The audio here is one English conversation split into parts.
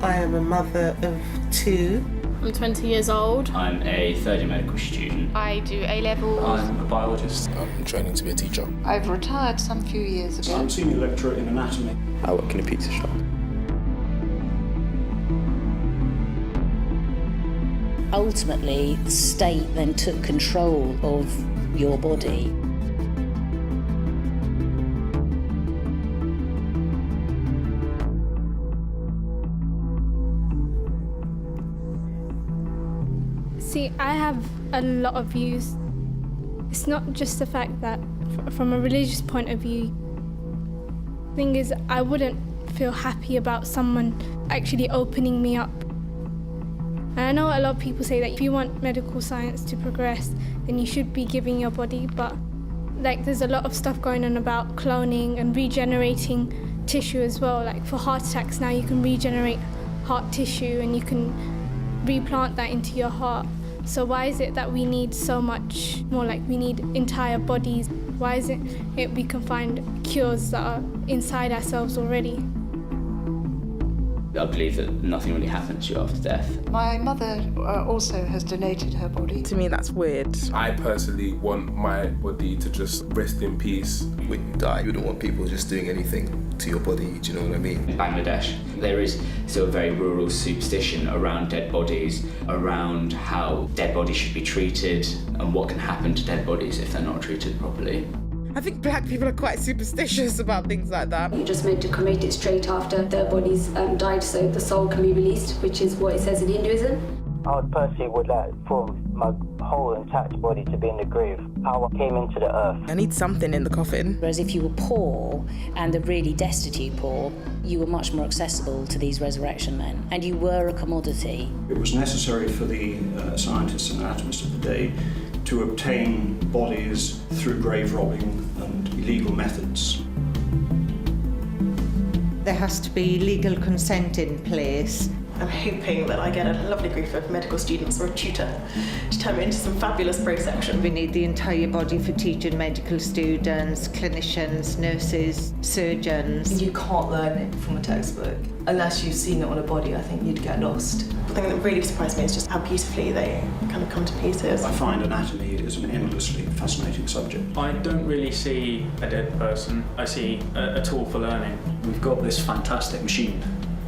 I am a mother of 2. I'm 20 years old. I'm a third-year medical student. I do A-levels. I'm a biologist. I'm training to be a teacher. I've retired some few years ago. I'm a senior lecturer in anatomy. I work in a pizza shop. Ultimately, the state then took control of your body. See, I have a lot of views. It's not just the fact that, from a religious point of view, the thing is, I wouldn't feel happy about someone actually opening me up. And I know a lot of people say that if you want medical science to progress, then you should be giving your body, but there's a lot of stuff going on about cloning and regenerating tissue as well. Like for heart attacks now, you can regenerate heart tissue and you can replant that into your heart. So why is it that we need so much more, like we need entire bodies? Why is it we can find cures that are inside ourselves already? I believe that nothing really happens to you after death. My mother also has donated her body. To me, that's weird. I personally want my body to just rest in peace. When you die, you don't want people just doing anything to your body, do you know what I mean? In Bangladesh, there is still a very rural superstition around dead bodies, around how dead bodies should be treated and what can happen to dead bodies if they're not treated properly. I think black people are quite superstitious about things like that. You're just meant to cremate it straight after their bodies died so the soul can be released, which is what it says in Hinduism. I would personally would like for my whole intact body to be in the grave, how I came into the earth. I need something in the coffin. Whereas if you were poor and the really destitute poor, you were much more accessible to these resurrection men, and you were a commodity. It was necessary for the scientists and anatomists of the day to obtain bodies through grave robbing and illegal methods. There has to be legal consent in place. I'm hoping that I get a lovely group of medical students or a tutor to turn me into some fabulous pro-section. We need the entire body for teaching medical students, clinicians, nurses, surgeons. You can't learn it from a textbook. Unless you've seen it on a body, I think you'd get lost. The thing that really surprised me is just how beautifully they kind of come to pieces. I find anatomy is an endlessly fascinating subject. I don't really see a dead person. I see a tool for learning. We've got this fantastic machine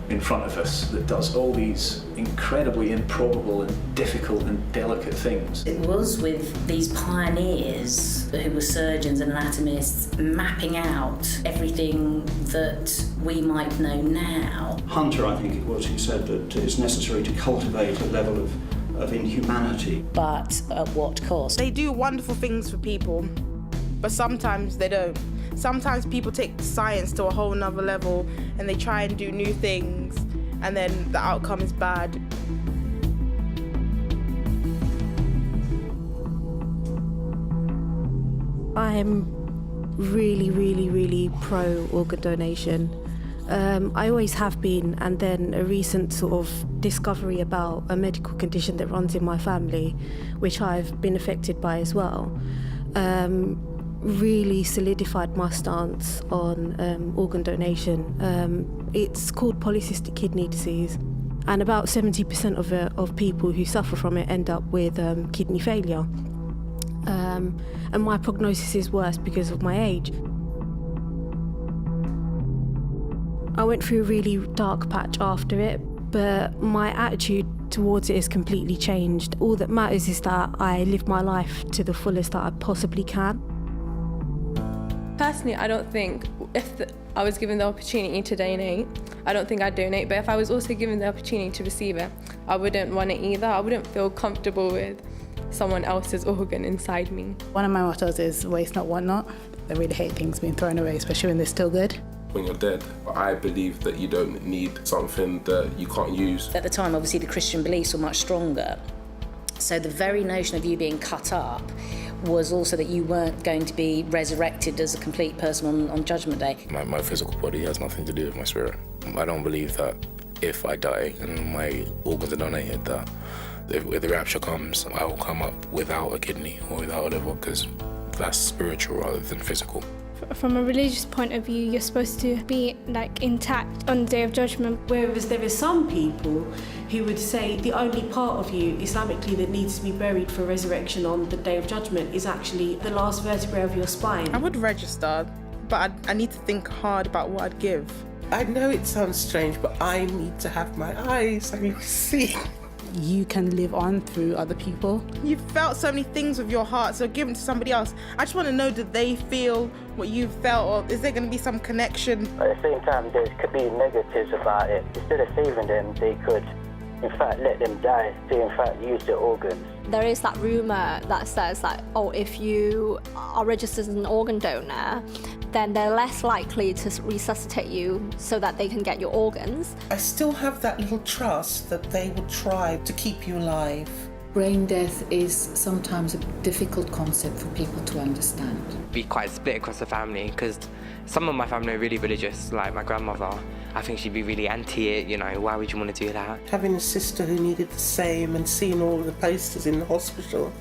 in front of us that does all these incredibly improbable and difficult and delicate things. It was with these pioneers who were surgeons and anatomists mapping out everything that we might know now. Hunter, I think it was, who said that it's necessary to cultivate a level of inhumanity. But at what cost? They do wonderful things for people, but sometimes they don't. Sometimes people take science to a whole nother level and they try and do new things and then the outcome is bad. I'm really pro organ donation. I always have been, and then a recent sort of discovery about a medical condition that runs in my family, which I've been affected by as well, really solidified my stance on organ donation. It's called polycystic kidney disease, and about 70% of people who suffer from it end up with kidney failure. And my prognosis is worse because of my age. I went through a really dark patch after it, but my attitude towards it is completely changed. All that matters is that I live my life to the fullest that I possibly can. Personally, I don't think if I was given the opportunity to donate, I don't think I'd donate, but if I was also given the opportunity to receive it, I wouldn't want it either. I wouldn't feel comfortable with someone else's organ inside me. One of my mottos is waste not, want not. I really hate things being thrown away, especially when they're still good. When you're dead, I believe that you don't need something that you can't use. At the time, obviously, the Christian beliefs were much stronger. So the very notion of you being cut up was also that you weren't going to be resurrected as a complete person on Judgment Day. My physical body has nothing to do with my spirit. I don't believe that if I die and my organs are donated, that if the rapture comes, I will come up without a kidney or without a liver, because that's spiritual rather than physical. From a religious point of view, you're supposed to be like intact on the Day of Judgment. Whereas there are some people who would say the only part of you Islamically that needs to be buried for resurrection on the Day of Judgment is actually the last vertebra of your spine. I would register, but I need to think hard about what I'd give. I know it sounds strange, but I need to have my eyes. I need to see. You can live on through other people. You've felt so many things with your heart, so give them to somebody else. I just want to know, did they feel what you've felt, or is there going to be some connection? At the same time, there could be negatives about it. Instead of saving them, they could, in fact, let them die to, in fact, use their organs. There is that rumour that says that, oh, if you are registered as an organ donor, then they're less likely to resuscitate you so that they can get your organs. I still have that little trust that they would try to keep you alive. Brain death is sometimes a difficult concept for people to understand. Be quite split across the family, because some of my family are really religious, like my grandmother. I think she'd be really anti it, you know, why would you want to do that? Having a sister who needed the same and seeing all the posters in the hospital.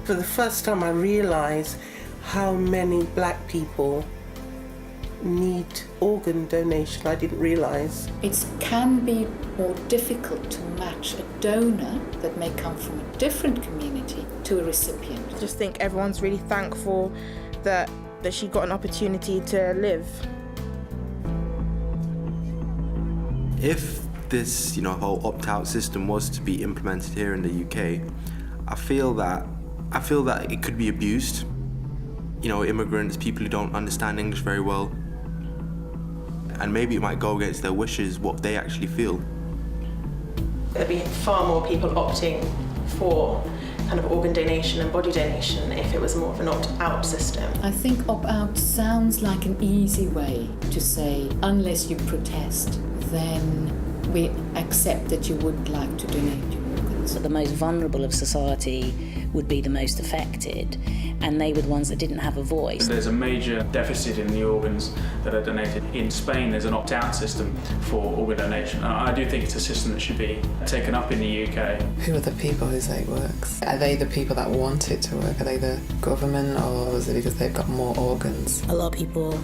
For the first time I realised how many black people need organ donation. I didn't realise. It can be more difficult to match a donor that may come from a different community to a recipient. I just think everyone's really thankful that she got an opportunity to live. If this, whole opt-out system was to be implemented here in the UK, I feel that it could be abused. Immigrants, people who don't understand English very well, and maybe it might go against their wishes, what they actually feel. There'd be far more people opting for kind of organ donation and body donation if it was more of an opt-out system. I think opt-out sounds like an easy way to say, unless you protest, then we accept that you would like to donate your organs. The most vulnerable of society would be the most affected, and they were the ones that didn't have a voice. There's a major deficit in the organs that are donated. In Spain, there's an opt-out system for organ donation. I do think it's a system that should be taken up in the UK. Who are the people who say it works? Are they the people that want it to work? Are they the government, or is it because they've got more organs? A lot of people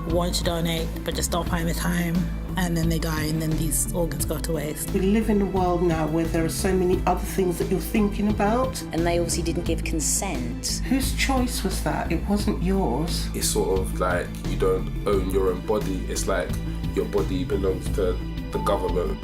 want to donate but just don't find the time, and then they die, and then these organs go to waste. We live in a world now where there are so many other things that you're thinking about. And they obviously didn't give consent. Whose choice was that? It wasn't yours. It's sort of like you don't own your own body. It's like your body belongs to the government.